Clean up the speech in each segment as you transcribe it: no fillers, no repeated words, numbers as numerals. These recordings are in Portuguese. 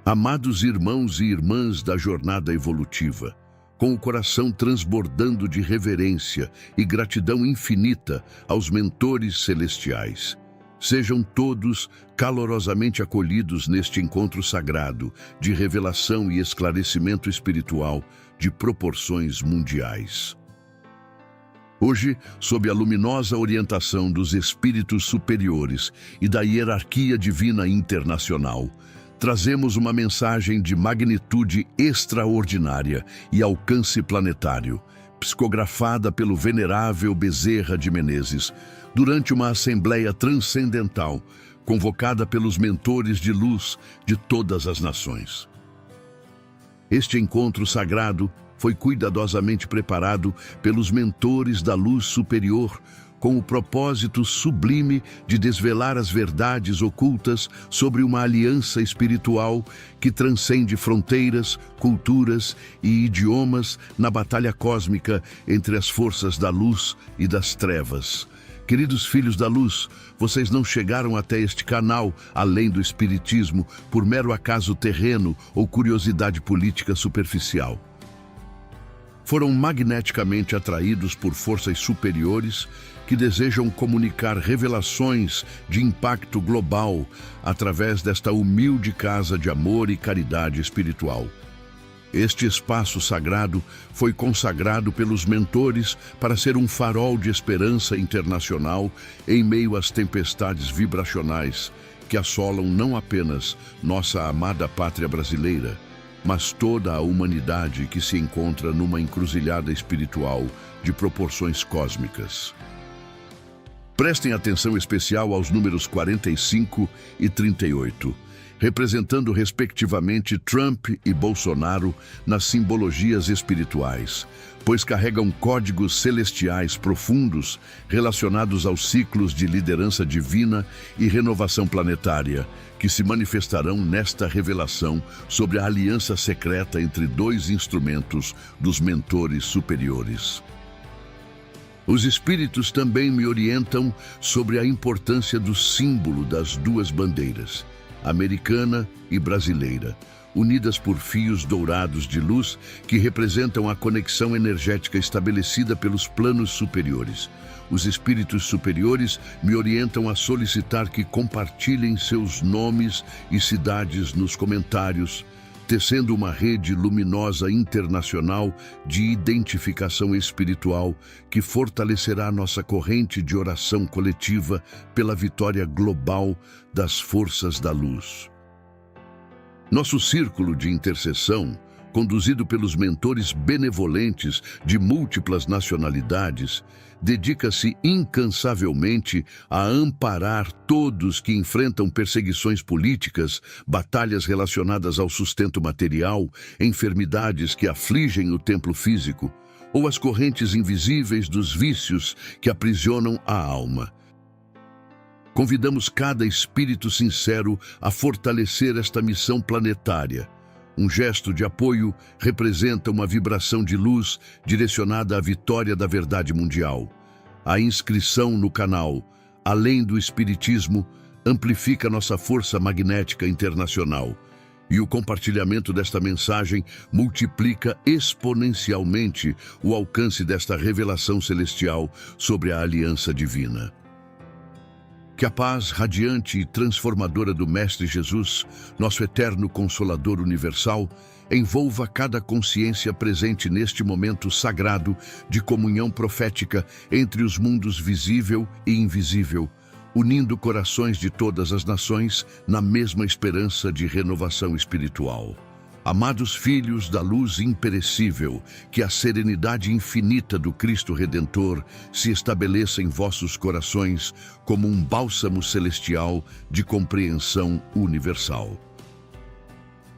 Amados irmãos e irmãs da jornada evolutiva, com o coração transbordando de reverência e gratidão infinita aos mentores celestiais, sejam todos calorosamente acolhidos neste encontro sagrado de revelação e esclarecimento espiritual de proporções mundiais. Hoje, sob a luminosa orientação dos espíritos superiores e da hierarquia divina internacional, trazemos uma mensagem de magnitude extraordinária e alcance planetário, psicografada pelo venerável Bezerra de Menezes, durante uma assembleia transcendental, convocada pelos mentores de luz de todas as nações. Este encontro sagrado foi cuidadosamente preparado pelos mentores da luz superior, com o propósito sublime de desvelar as verdades ocultas sobre uma aliança espiritual que transcende fronteiras, culturas e idiomas na batalha cósmica entre as forças da luz e das trevas. Queridos filhos da luz, vocês não chegaram até este canal, além do espiritismo, por mero acaso terreno ou curiosidade política superficial. Foram magneticamente atraídos por forças superiores que desejam comunicar revelações de impacto global através desta humilde casa de amor e caridade espiritual. Este espaço sagrado foi consagrado pelos mentores para ser um farol de esperança internacional em meio às tempestades vibracionais que assolam não apenas nossa amada pátria brasileira, mas toda a humanidade que se encontra numa encruzilhada espiritual de proporções cósmicas. Prestem atenção especial aos números 45 e 38, representando respectivamente Trump e Bolsonaro nas simbologias espirituais, pois carregam códigos celestiais profundos relacionados aos ciclos de liderança divina e renovação planetária, que se manifestarão nesta revelação sobre a aliança secreta entre dois instrumentos dos mentores superiores. Os espíritos também me orientam sobre a importância do símbolo das duas bandeiras, americana e brasileira, unidas por fios dourados de luz que representam a conexão energética estabelecida pelos planos superiores. Os espíritos superiores me orientam a solicitar que compartilhem seus nomes e cidades nos comentários, tecendo uma rede luminosa internacional de identificação espiritual que fortalecerá nossa corrente de oração coletiva pela vitória global das forças da luz. Nosso círculo de intercessão, conduzido pelos mentores benevolentes de múltiplas nacionalidades, dedica-se incansavelmente a amparar todos que enfrentam perseguições políticas, batalhas relacionadas ao sustento material, enfermidades que afligem o templo físico, ou as correntes invisíveis dos vícios que aprisionam a alma. Convidamos cada espírito sincero a fortalecer esta missão planetária. Um gesto de apoio representa uma vibração de luz direcionada à vitória da verdade mundial. A inscrição no canal, além do espiritismo, amplifica nossa força magnética internacional. E o compartilhamento desta mensagem multiplica exponencialmente o alcance desta revelação celestial sobre a aliança divina. Que a paz radiante e transformadora do Mestre Jesus, nosso eterno Consolador universal, envolva cada consciência presente neste momento sagrado de comunhão profética entre os mundos visível e invisível, unindo corações de todas as nações na mesma esperança de renovação espiritual. Amados filhos da luz imperecível, que a serenidade infinita do Cristo Redentor se estabeleça em vossos corações como um bálsamo celestial de compreensão universal.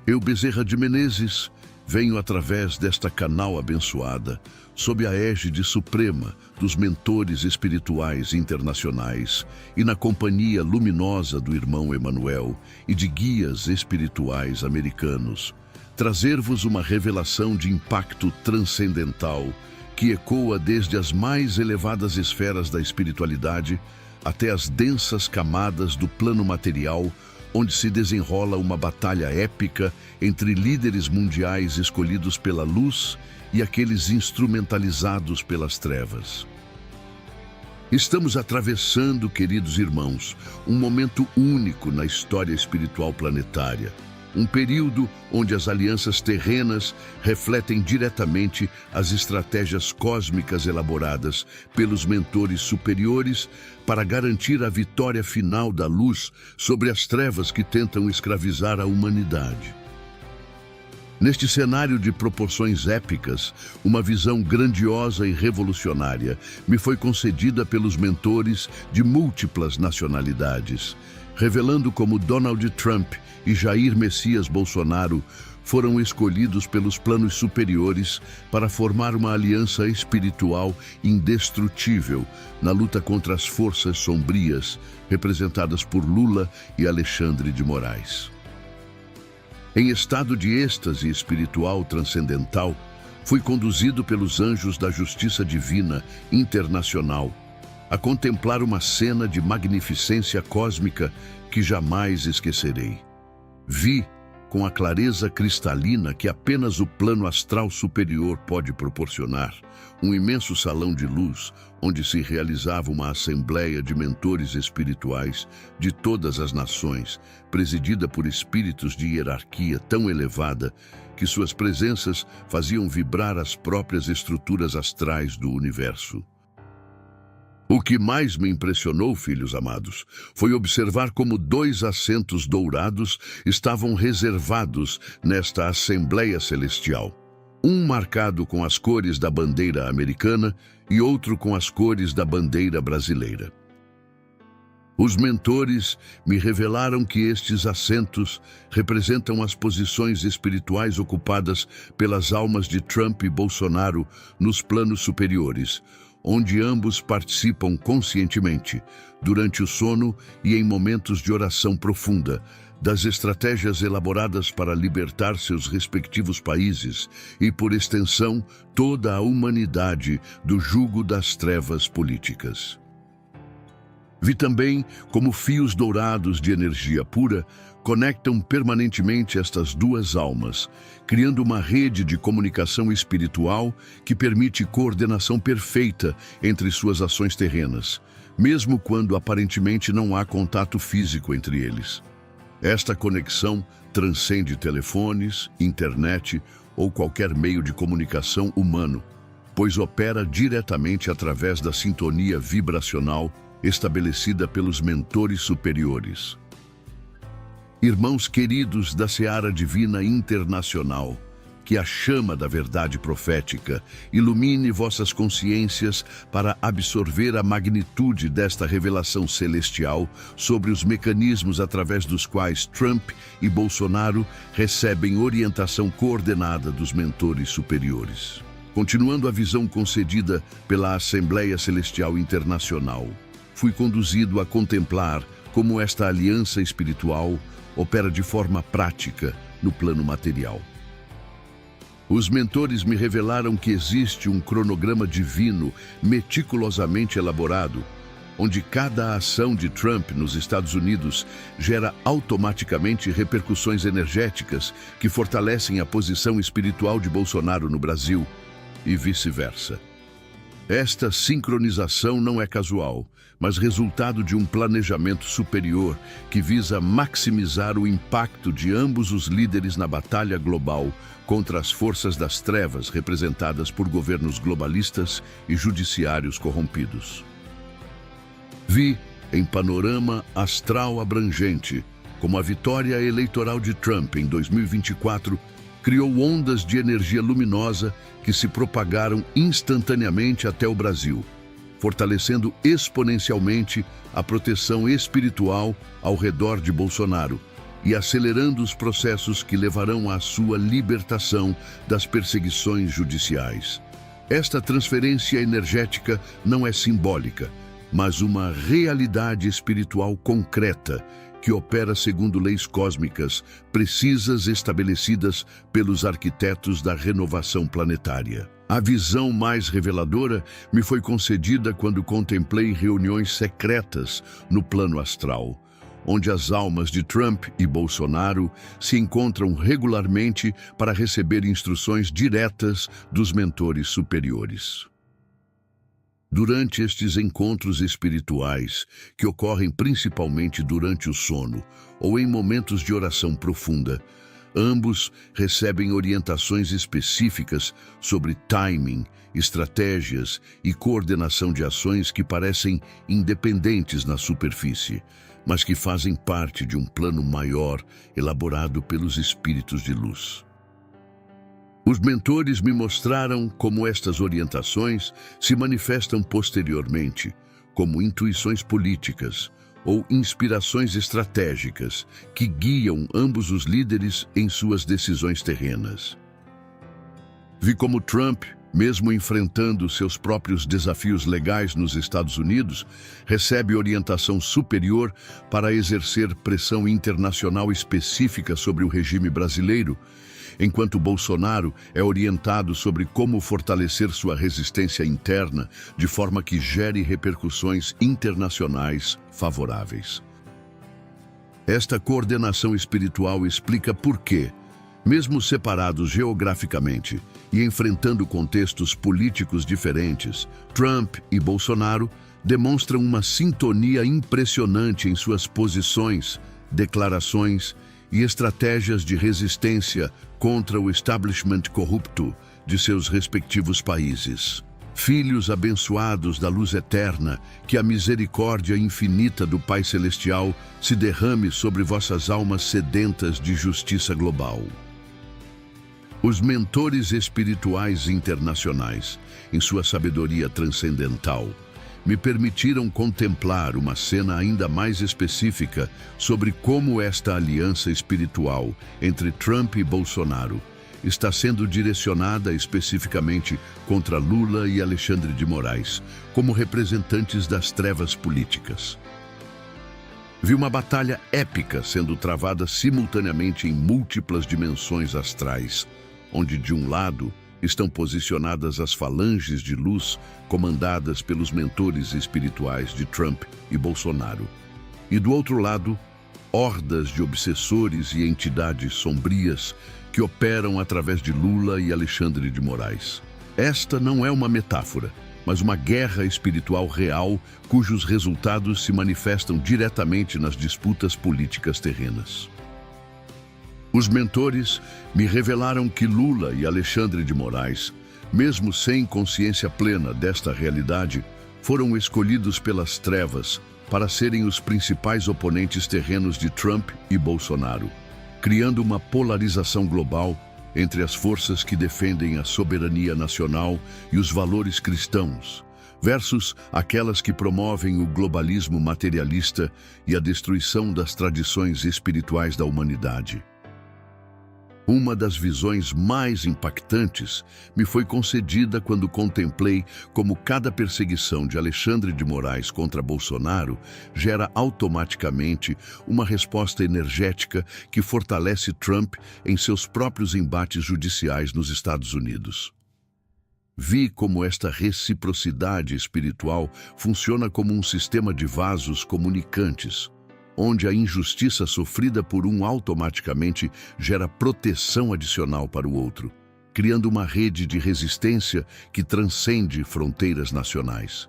Eu, Bezerra de Menezes, venho através desta canal abençoada, sob a égide suprema dos mentores espirituais internacionais e na companhia luminosa do irmão Emanuel e de guias espirituais americanos, trazer-vos uma revelação de impacto transcendental que ecoa desde as mais elevadas esferas da espiritualidade até as densas camadas do plano material onde se desenrola uma batalha épica entre líderes mundiais escolhidos pela luz e aqueles instrumentalizados pelas trevas. Estamos atravessando, queridos irmãos, um momento único na história espiritual planetária. Um período onde as alianças terrenas refletem diretamente as estratégias cósmicas elaboradas pelos mentores superiores para garantir a vitória final da luz sobre as trevas que tentam escravizar a humanidade. Neste cenário de proporções épicas, uma visão grandiosa e revolucionária me foi concedida pelos mentores de múltiplas nacionalidades, revelando como Donald Trump e Jair Messias Bolsonaro foram escolhidos pelos planos superiores para formar uma aliança espiritual indestrutível na luta contra as forças sombrias representadas por Lula e Alexandre de Moraes. Em estado de êxtase espiritual transcendental, fui conduzido pelos anjos da Justiça Divina Internacional a contemplar uma cena de magnificência cósmica que jamais esquecerei. Vi, com a clareza cristalina que apenas o plano astral superior pode proporcionar, um imenso salão de luz onde se realizava uma assembleia de mentores espirituais de todas as nações, presidida por espíritos de hierarquia tão elevada que suas presenças faziam vibrar as próprias estruturas astrais do universo. O que mais me impressionou, filhos amados, foi observar como 2 assentos dourados estavam reservados nesta Assembleia Celestial. Um marcado com as cores da bandeira americana e outro com as cores da bandeira brasileira. Os mentores me revelaram que estes assentos representam as posições espirituais ocupadas pelas almas de Trump e Bolsonaro nos planos superiores, onde ambos participam conscientemente, durante o sono e em momentos de oração profunda, das estratégias elaboradas para libertar seus respectivos países e, por extensão, toda a humanidade do jugo das trevas políticas. Vi também como fios dourados de energia pura conectam permanentemente estas duas almas, criando uma rede de comunicação espiritual que permite coordenação perfeita entre suas ações terrenas, mesmo quando aparentemente não há contato físico entre eles. Esta conexão transcende telefones, internet ou qualquer meio de comunicação humano, pois opera diretamente através da sintonia vibracional estabelecida pelos mentores superiores. Irmãos queridos da Seara Divina Internacional, que a chama da verdade profética ilumine vossas consciências para absorver a magnitude desta revelação celestial sobre os mecanismos através dos quais Trump e Bolsonaro recebem orientação coordenada dos mentores superiores. Continuando a visão concedida pela Assembleia Celestial Internacional, fui conduzido a contemplar como esta aliança espiritual opera de forma prática no plano material. Os mentores me revelaram que existe um cronograma divino meticulosamente elaborado, onde cada ação de Trump nos Estados Unidos gera automaticamente repercussões energéticas que fortalecem a posição espiritual de Bolsonaro no Brasil e vice-versa. Esta sincronização não é casual, mas resultado de um planejamento superior que visa maximizar o impacto de ambos os líderes na batalha global contra as forças das trevas representadas por governos globalistas e judiciários corrompidos. Vi, em panorama astral abrangente, como a vitória eleitoral de Trump em 2024 criou ondas de energia luminosa que se propagaram instantaneamente até o Brasil, fortalecendo exponencialmente a proteção espiritual ao redor de Bolsonaro e acelerando os processos que levarão à sua libertação das perseguições judiciais. Esta transferência energética não é simbólica, mas uma realidade espiritual concreta que opera segundo leis cósmicas precisas estabelecidas pelos arquitetos da renovação planetária. A visão mais reveladora me foi concedida quando contemplei reuniões secretas no plano astral, onde as almas de Trump e Bolsonaro se encontram regularmente para receber instruções diretas dos mentores superiores. Durante estes encontros espirituais, que ocorrem principalmente durante o sono ou em momentos de oração profunda, ambos recebem orientações específicas sobre timing, estratégias e coordenação de ações que parecem independentes na superfície, mas que fazem parte de um plano maior elaborado pelos espíritos de luz. Os mentores me mostraram como estas orientações se manifestam posteriormente, como intuições políticas ou inspirações estratégicas que guiam ambos os líderes em suas decisões terrenas. Vi como Trump, mesmo enfrentando seus próprios desafios legais nos Estados Unidos, recebe orientação superior para exercer pressão internacional específica sobre o regime brasileiro, enquanto Bolsonaro é orientado sobre como fortalecer sua resistência interna de forma que gere repercussões internacionais favoráveis. Esta coordenação espiritual explica por que, mesmo separados geograficamente e enfrentando contextos políticos diferentes, Trump e Bolsonaro demonstram uma sintonia impressionante em suas posições, declarações e estratégias de resistência contra o establishment corrupto de seus respectivos países. Filhos abençoados da luz eterna, que a misericórdia infinita do Pai Celestial se derrame sobre vossas almas sedentas de justiça global. Os mentores espirituais internacionais, em sua sabedoria transcendental, me permitiram contemplar uma cena ainda mais específica sobre como esta aliança espiritual entre Trump e Bolsonaro está sendo direcionada especificamente contra Lula e Alexandre de Moraes, como representantes das trevas políticas. Vi uma batalha épica sendo travada simultaneamente em múltiplas dimensões astrais, onde de um lado estão posicionadas as falanges de luz comandadas pelos mentores espirituais de Trump e Bolsonaro. E do outro lado, hordas de obsessores e entidades sombrias que operam através de Lula e Alexandre de Moraes. Esta não é uma metáfora, mas uma guerra espiritual real cujos resultados se manifestam diretamente nas disputas políticas terrenas. Os mentores me revelaram que Lula e Alexandre de Moraes, mesmo sem consciência plena desta realidade, foram escolhidos pelas trevas para serem os principais oponentes terrenos de Trump e Bolsonaro, criando uma polarização global entre as forças que defendem a soberania nacional e os valores cristãos, versus aquelas que promovem o globalismo materialista e a destruição das tradições espirituais da humanidade. Uma das visões mais impactantes me foi concedida quando contemplei como cada perseguição de Alexandre de Moraes contra Bolsonaro gera automaticamente uma resposta energética que fortalece Trump em seus próprios embates judiciais nos Estados Unidos. Vi como esta reciprocidade espiritual funciona como um sistema de vasos comunicantes, onde a injustiça sofrida por um automaticamente gera proteção adicional para o outro, criando uma rede de resistência que transcende fronteiras nacionais.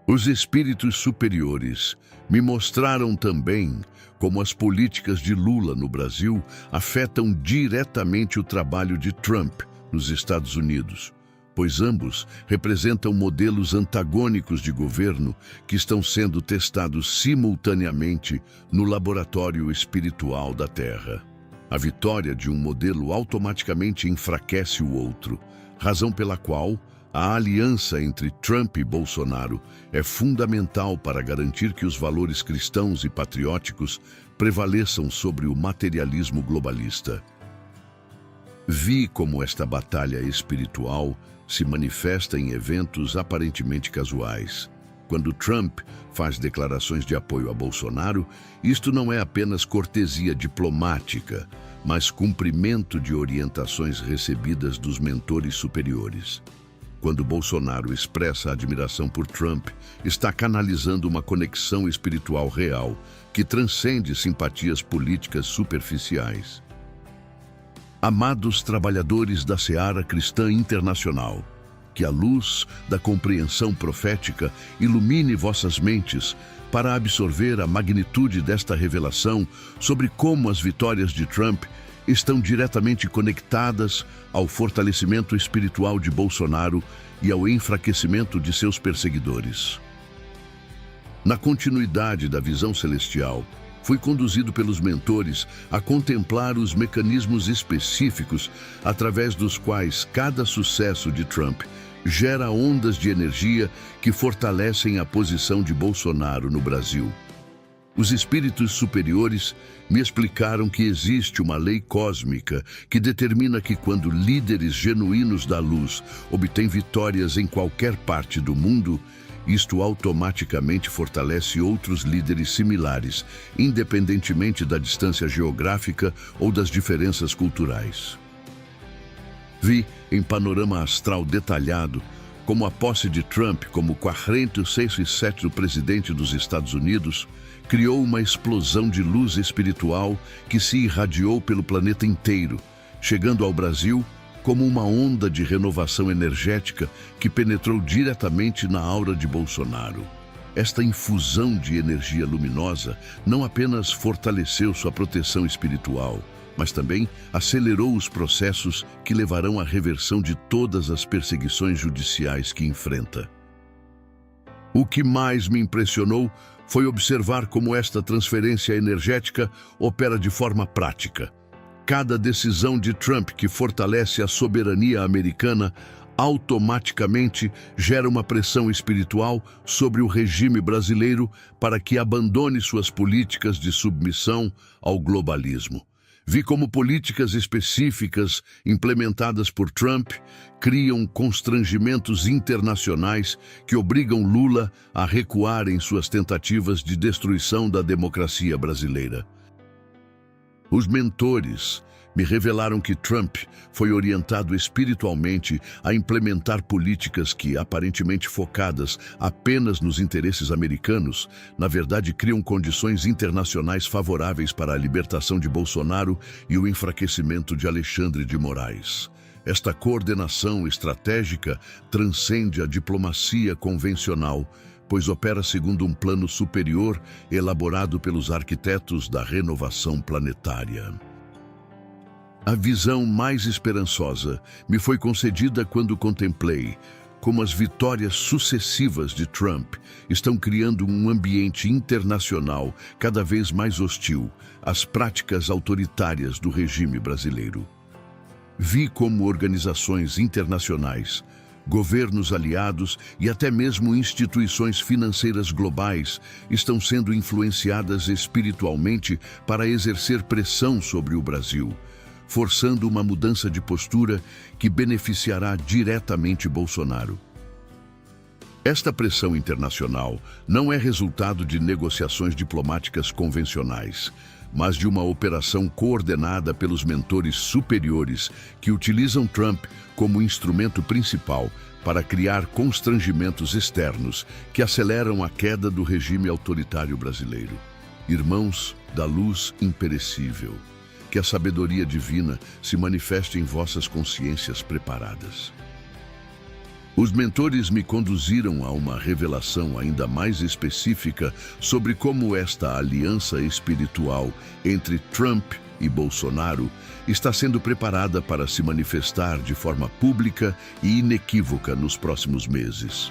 Os espíritos superiores me mostraram também como as políticas de Lula no Brasil afetam diretamente o trabalho de Trump nos Estados Unidos, pois ambos representam modelos antagônicos de governo que estão sendo testados simultaneamente no laboratório espiritual da Terra. A vitória de um modelo automaticamente enfraquece o outro, razão pela qual a aliança entre Trump e Bolsonaro é fundamental para garantir que os valores cristãos e patrióticos prevaleçam sobre o materialismo globalista. Vi como esta batalha espiritual se manifesta em eventos aparentemente casuais. Quando Trump faz declarações de apoio a Bolsonaro, isto não é apenas cortesia diplomática, mas cumprimento de orientações recebidas dos mentores superiores. Quando Bolsonaro expressa admiração por Trump, está canalizando uma conexão espiritual real que transcende simpatias políticas superficiais. Amados trabalhadores da Seara Cristã Internacional, que a luz da compreensão profética ilumine vossas mentes para absorver a magnitude desta revelação sobre como as vitórias de Trump estão diretamente conectadas ao fortalecimento espiritual de Bolsonaro e ao enfraquecimento de seus perseguidores. Na continuidade da visão celestial, fui conduzido pelos mentores a contemplar os mecanismos específicos através dos quais cada sucesso de Trump gera ondas de energia que fortalecem a posição de Bolsonaro no Brasil. Os espíritos superiores me explicaram que existe uma lei cósmica que determina que quando líderes genuínos da luz obtêm vitórias em qualquer parte do mundo, isto automaticamente fortalece outros líderes similares, independentemente da distância geográfica ou das diferenças culturais. Vi, em panorama astral detalhado, como a posse de Trump como 46º presidente dos Estados Unidos criou uma explosão de luz espiritual que se irradiou pelo planeta inteiro, chegando ao Brasil como uma onda de renovação energética que penetrou diretamente na aura de Bolsonaro. Esta infusão de energia luminosa não apenas fortaleceu sua proteção espiritual, mas também acelerou os processos que levarão à reversão de todas as perseguições judiciais que enfrenta. O que mais me impressionou foi observar como esta transferência energética opera de forma prática. Cada decisão de Trump que fortalece a soberania americana automaticamente gera uma pressão espiritual sobre o regime brasileiro para que abandone suas políticas de submissão ao globalismo. Vi como políticas específicas implementadas por Trump criam constrangimentos internacionais que obrigam Lula a recuar em suas tentativas de destruição da democracia brasileira. Os mentores me revelaram que Trump foi orientado espiritualmente a implementar políticas que, aparentemente focadas apenas nos interesses americanos, na verdade criam condições internacionais favoráveis para a libertação de Bolsonaro e o enfraquecimento de Alexandre de Moraes. Esta coordenação estratégica transcende a diplomacia convencional, pois opera segundo um plano superior elaborado pelos arquitetos da renovação planetária. A visão mais esperançosa me foi concedida quando contemplei como as vitórias sucessivas de Trump estão criando um ambiente internacional cada vez mais hostil às práticas autoritárias do regime brasileiro. Vi como organizações internacionais, governos aliados e até mesmo instituições financeiras globais estão sendo influenciadas espiritualmente para exercer pressão sobre o Brasil, forçando uma mudança de postura que beneficiará diretamente Bolsonaro. Esta pressão internacional não é resultado de negociações diplomáticas convencionais, mas de uma operação coordenada pelos mentores superiores que utilizam Trump como instrumento principal para criar constrangimentos externos que aceleram a queda do regime autoritário brasileiro. Irmãos da luz imperecível, que a sabedoria divina se manifeste em vossas consciências preparadas. Os mentores me conduziram a uma revelação ainda mais específica sobre como esta aliança espiritual entre Trump e Bolsonaro está sendo preparada para se manifestar de forma pública e inequívoca nos próximos meses.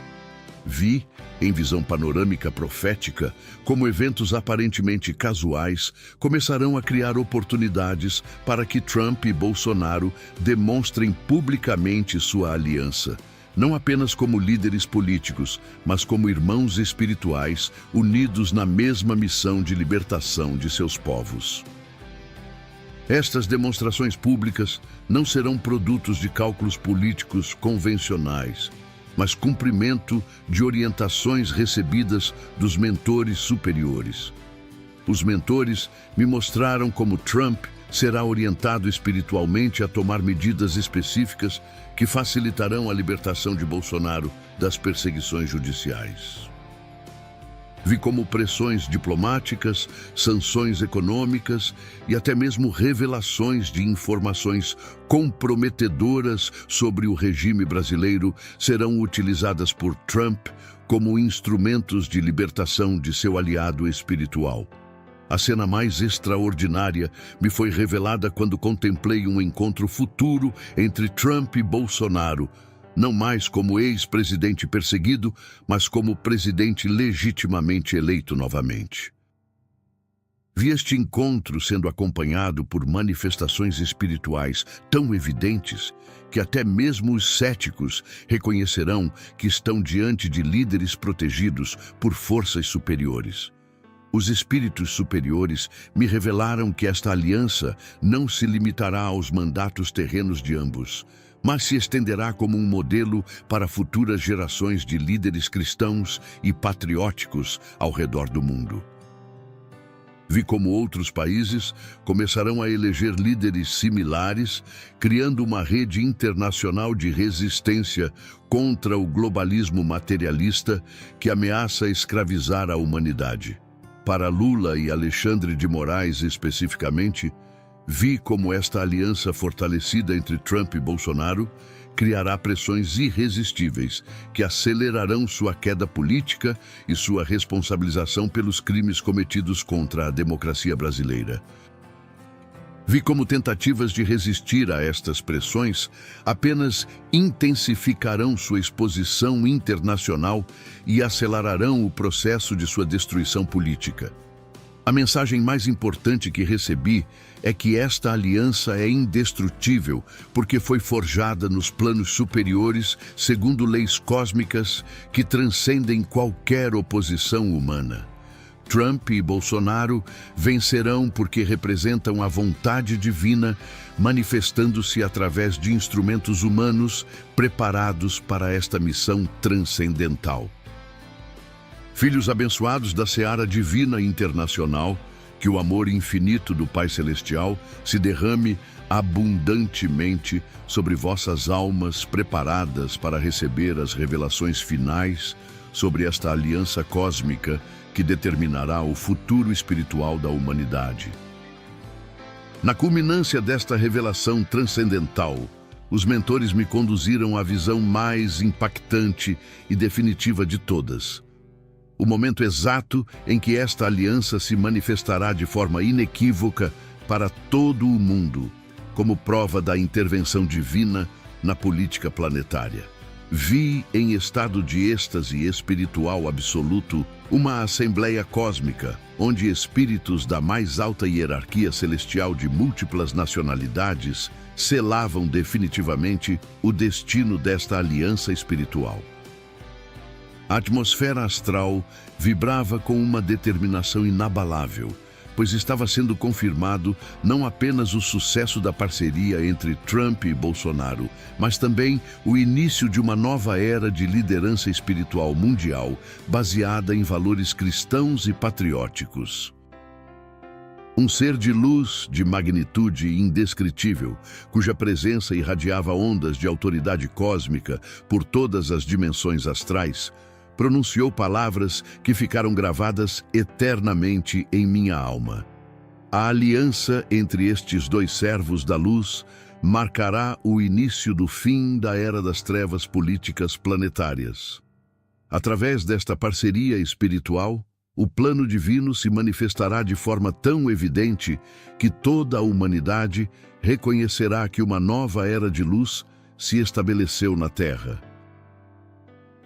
Vi, em visão panorâmica profética, como eventos aparentemente casuais começarão a criar oportunidades para que Trump e Bolsonaro demonstrem publicamente sua aliança, não apenas como líderes políticos, mas como irmãos espirituais unidos na mesma missão de libertação de seus povos. Estas demonstrações públicas não serão produtos de cálculos políticos convencionais, mas cumprimento de orientações recebidas dos mentores superiores. Os mentores me mostraram como Trump será orientado espiritualmente a tomar medidas específicas que facilitarão a libertação de Bolsonaro das perseguições judiciais. Vi como pressões diplomáticas, sanções econômicas e até mesmo revelações de informações comprometedoras sobre o regime brasileiro serão utilizadas por Trump como instrumentos de libertação de seu aliado espiritual. A cena mais extraordinária me foi revelada quando contemplei um encontro futuro entre Trump e Bolsonaro, não mais como ex-presidente perseguido, mas como presidente legitimamente eleito novamente. Vi este encontro sendo acompanhado por manifestações espirituais tão evidentes que até mesmo os céticos reconhecerão que estão diante de líderes protegidos por forças superiores. Os espíritos superiores me revelaram que esta aliança não se limitará aos mandatos terrenos de ambos, mas se estenderá como um modelo para futuras gerações de líderes cristãos e patrióticos ao redor do mundo. Vi como outros países começarão a eleger líderes similares, criando uma rede internacional de resistência contra o globalismo materialista que ameaça escravizar a humanidade. Para Lula e Alexandre de Moraes especificamente, vi como esta aliança fortalecida entre Trump e Bolsonaro criará pressões irresistíveis que acelerarão sua queda política e sua responsabilização pelos crimes cometidos contra a democracia brasileira. Vi como tentativas de resistir a estas pressões apenas intensificarão sua exposição internacional e acelerarão o processo de sua destruição política. A mensagem mais importante que recebi é que esta aliança é indestrutível porque foi forjada nos planos superiores segundo leis cósmicas que transcendem qualquer oposição humana. Trump e Bolsonaro vencerão porque representam a vontade divina, manifestando-se através de instrumentos humanos preparados para esta missão transcendental. Filhos abençoados da seara divina internacional, que o amor infinito do Pai Celestial se derrame abundantemente sobre vossas almas preparadas para receber as revelações finais sobre esta aliança cósmica que determinará o futuro espiritual da humanidade. Na culminância desta revelação transcendental, os mentores me conduziram à visão mais impactante e definitiva de todas. O momento exato em que esta aliança se manifestará de forma inequívoca para todo o mundo, como prova da intervenção divina na política planetária. Vi, em estado de êxtase espiritual absoluto, uma assembleia cósmica, onde espíritos da mais alta hierarquia celestial de múltiplas nacionalidades selavam definitivamente o destino desta aliança espiritual. A atmosfera astral vibrava com uma determinação inabalável, pois estava sendo confirmado não apenas o sucesso da parceria entre Trump e Bolsonaro, mas também o início de uma nova era de liderança espiritual mundial baseada em valores cristãos e patrióticos. Um ser de luz de magnitude indescritível, cuja presença irradiava ondas de autoridade cósmica por todas as dimensões astrais, pronunciou palavras que ficaram gravadas eternamente em minha alma. A aliança entre estes dois servos da luz marcará o início do fim da era das trevas políticas planetárias. Através desta parceria espiritual, o plano divino se manifestará de forma tão evidente que toda a humanidade reconhecerá que uma nova era de luz se estabeleceu na Terra.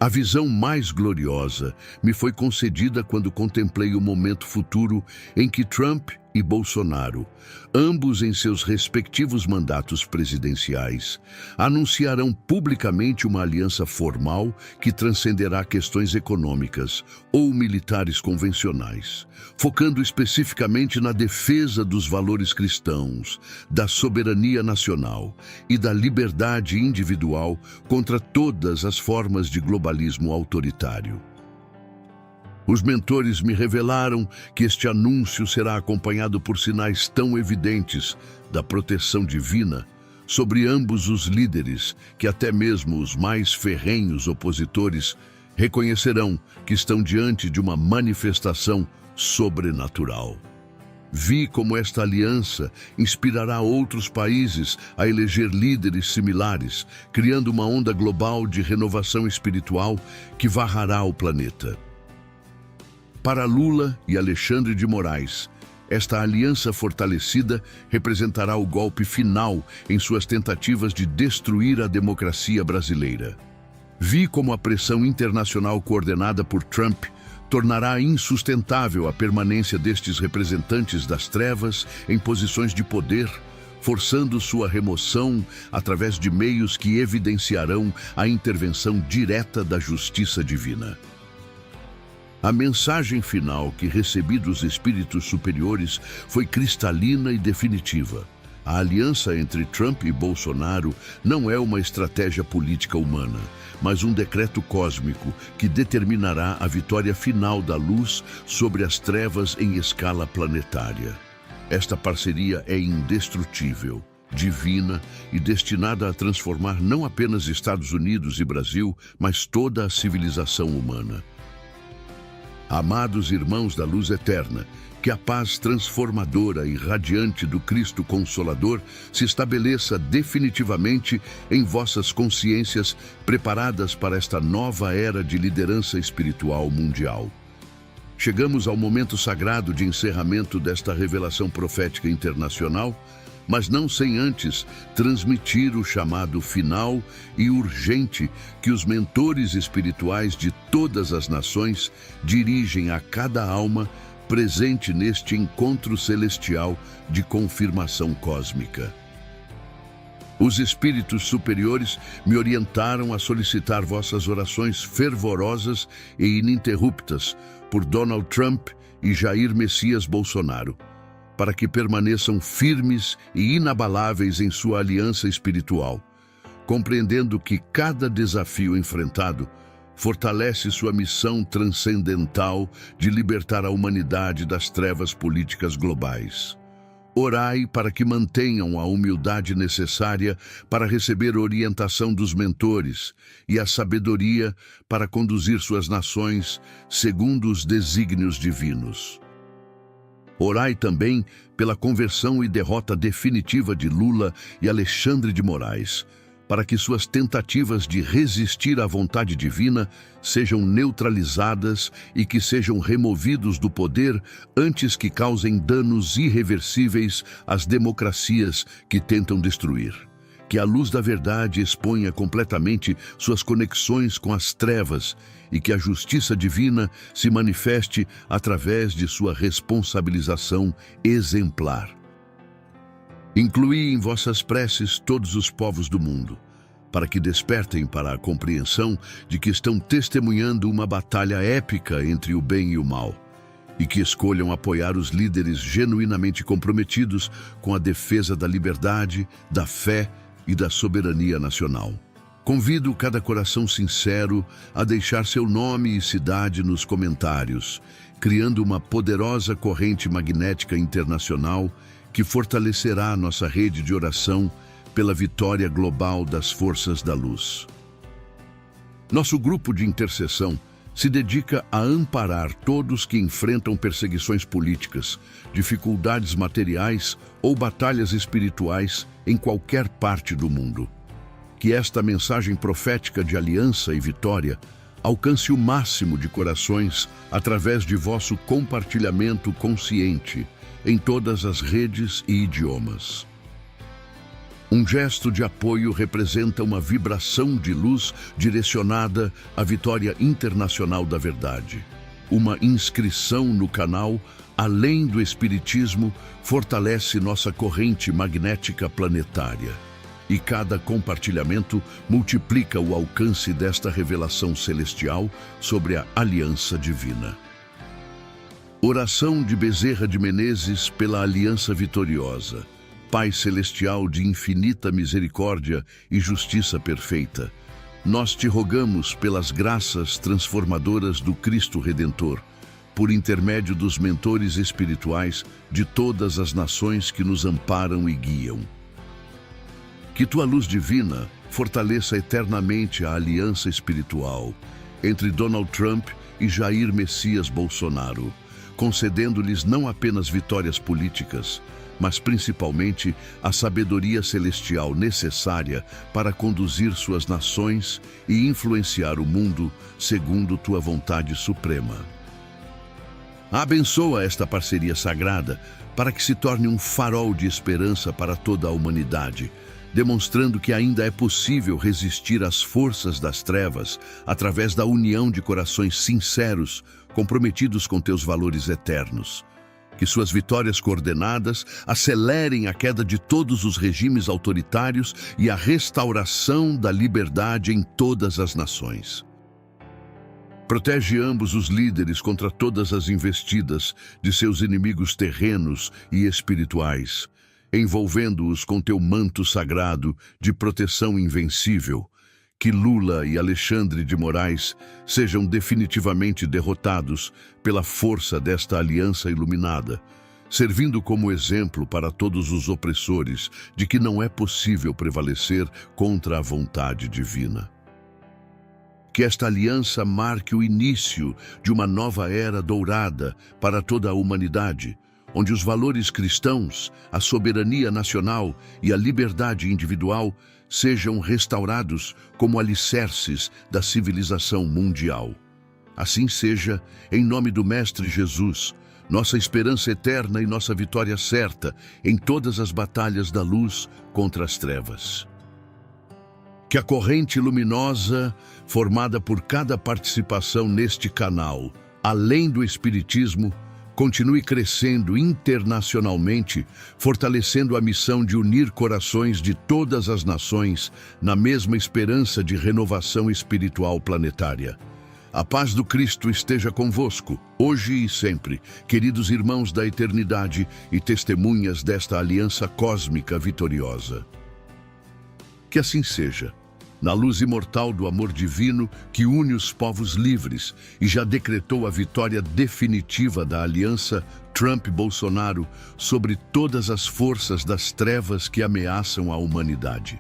A visão mais gloriosa me foi concedida quando contemplei o momento futuro em que Trump e Bolsonaro, ambos em seus respectivos mandatos presidenciais, anunciarão publicamente uma aliança formal que transcenderá questões econômicas ou militares convencionais, focando especificamente na defesa dos valores cristãos, da soberania nacional e da liberdade individual contra todas as formas de globalismo autoritário. Os mentores me revelaram que este anúncio será acompanhado por sinais tão evidentes da proteção divina sobre ambos os líderes que até mesmo os mais ferrenhos opositores reconhecerão que estão diante de uma manifestação sobrenatural. Vi como esta aliança inspirará outros países a eleger líderes similares, criando uma onda global de renovação espiritual que varrará o planeta. Para Lula e Alexandre de Moraes, esta aliança fortalecida representará o golpe final em suas tentativas de destruir a democracia brasileira. Vi como a pressão internacional coordenada por Trump tornará insustentável a permanência destes representantes das trevas em posições de poder, forçando sua remoção através de meios que evidenciarão a intervenção direta da justiça divina. A mensagem final que recebi dos espíritos superiores foi cristalina e definitiva. A aliança entre Trump e Bolsonaro não é uma estratégia política humana, mas um decreto cósmico que determinará a vitória final da luz sobre as trevas em escala planetária. Esta parceria é indestrutível, divina e destinada a transformar não apenas Estados Unidos e Brasil, mas toda a civilização humana. Amados irmãos da luz eterna, que a paz transformadora e radiante do Cristo Consolador se estabeleça definitivamente em vossas consciências preparadas para esta nova era de liderança espiritual mundial. Chegamos ao momento sagrado de encerramento desta revelação profética internacional, mas não sem antes transmitir o chamado final e urgente que os mentores espirituais de todas as nações dirigem a cada alma presente neste encontro celestial de confirmação cósmica. Os espíritos superiores me orientaram a solicitar vossas orações fervorosas e ininterruptas por Donald Trump e Jair Messias Bolsonaro, para que permaneçam firmes e inabaláveis em sua aliança espiritual, compreendendo que cada desafio enfrentado fortalece sua missão transcendental de libertar a humanidade das trevas políticas globais. Orai para que mantenham a humildade necessária para receber a orientação dos mentores e a sabedoria para conduzir suas nações segundo os desígnios divinos. Orai também pela conversão e derrota definitiva de Lula e Alexandre de Moraes, para que suas tentativas de resistir à vontade divina sejam neutralizadas e que sejam removidos do poder antes que causem danos irreversíveis às democracias que tentam destruir. Que a luz da verdade exponha completamente suas conexões com as trevas e que a justiça divina se manifeste através de sua responsabilização exemplar. Incluí em vossas preces todos os povos do mundo, para que despertem para a compreensão de que estão testemunhando uma batalha épica entre o bem e o mal, e que escolham apoiar os líderes genuinamente comprometidos com a defesa da liberdade, da fé e da soberania nacional. Convido cada coração sincero a deixar seu nome e cidade nos comentários, criando uma poderosa corrente magnética internacional que fortalecerá nossa rede de oração pela vitória global das forças da luz. Nosso grupo de intercessão se dedica a amparar todos que enfrentam perseguições políticas, dificuldades materiais ou batalhas espirituais em qualquer parte do mundo. Que esta mensagem profética de aliança e vitória alcance o máximo de corações através de vosso compartilhamento consciente em todas as redes e idiomas. Um gesto de apoio representa uma vibração de luz direcionada à vitória internacional da verdade. Uma inscrição no canal Além do Espiritismo fortalece nossa corrente magnética planetária. E cada compartilhamento multiplica o alcance desta revelação celestial sobre a aliança divina. Oração de Bezerra de Menezes pela aliança vitoriosa. Pai celestial de infinita misericórdia e justiça perfeita, nós te rogamos pelas graças transformadoras do Cristo Redentor, por intermédio dos mentores espirituais de todas as nações que nos amparam e guiam. Que tua luz divina fortaleça eternamente a aliança espiritual entre Donald Trump e Jair Messias Bolsonaro, concedendo-lhes não apenas vitórias políticas, mas principalmente a sabedoria celestial necessária para conduzir suas nações e influenciar o mundo segundo tua vontade suprema. Abençoa esta parceria sagrada para que se torne um farol de esperança para toda a humanidade, demonstrando que ainda é possível resistir às forças das trevas através da união de corações sinceros, comprometidos com teus valores eternos. Que suas vitórias coordenadas acelerem a queda de todos os regimes autoritários e a restauração da liberdade em todas as nações. Protege ambos os líderes contra todas as investidas de seus inimigos terrenos e espirituais, envolvendo-os com teu manto sagrado de proteção invencível. Que Lula e Alexandre de Moraes sejam definitivamente derrotados pela força desta aliança iluminada, servindo como exemplo para todos os opressores de que não é possível prevalecer contra a vontade divina. Que esta aliança marque o início de uma nova era dourada para toda a humanidade, onde os valores cristãos, a soberania nacional e a liberdade individual sejam restaurados como alicerces da civilização mundial. Assim seja, em nome do Mestre Jesus, nossa esperança eterna e nossa vitória certa em todas as batalhas da luz contra as trevas. Que a corrente luminosa, formada por cada participação neste canal, além do Espiritismo, continue crescendo internacionalmente, fortalecendo a missão de unir corações de todas as nações na mesma esperança de renovação espiritual planetária. A paz do Cristo esteja convosco, hoje e sempre, queridos irmãos da eternidade e testemunhas desta aliança cósmica vitoriosa. Que assim seja, na luz imortal do amor divino que une os povos livres e já decretou a vitória definitiva da aliança Trump-Bolsonaro sobre todas as forças das trevas que ameaçam a humanidade.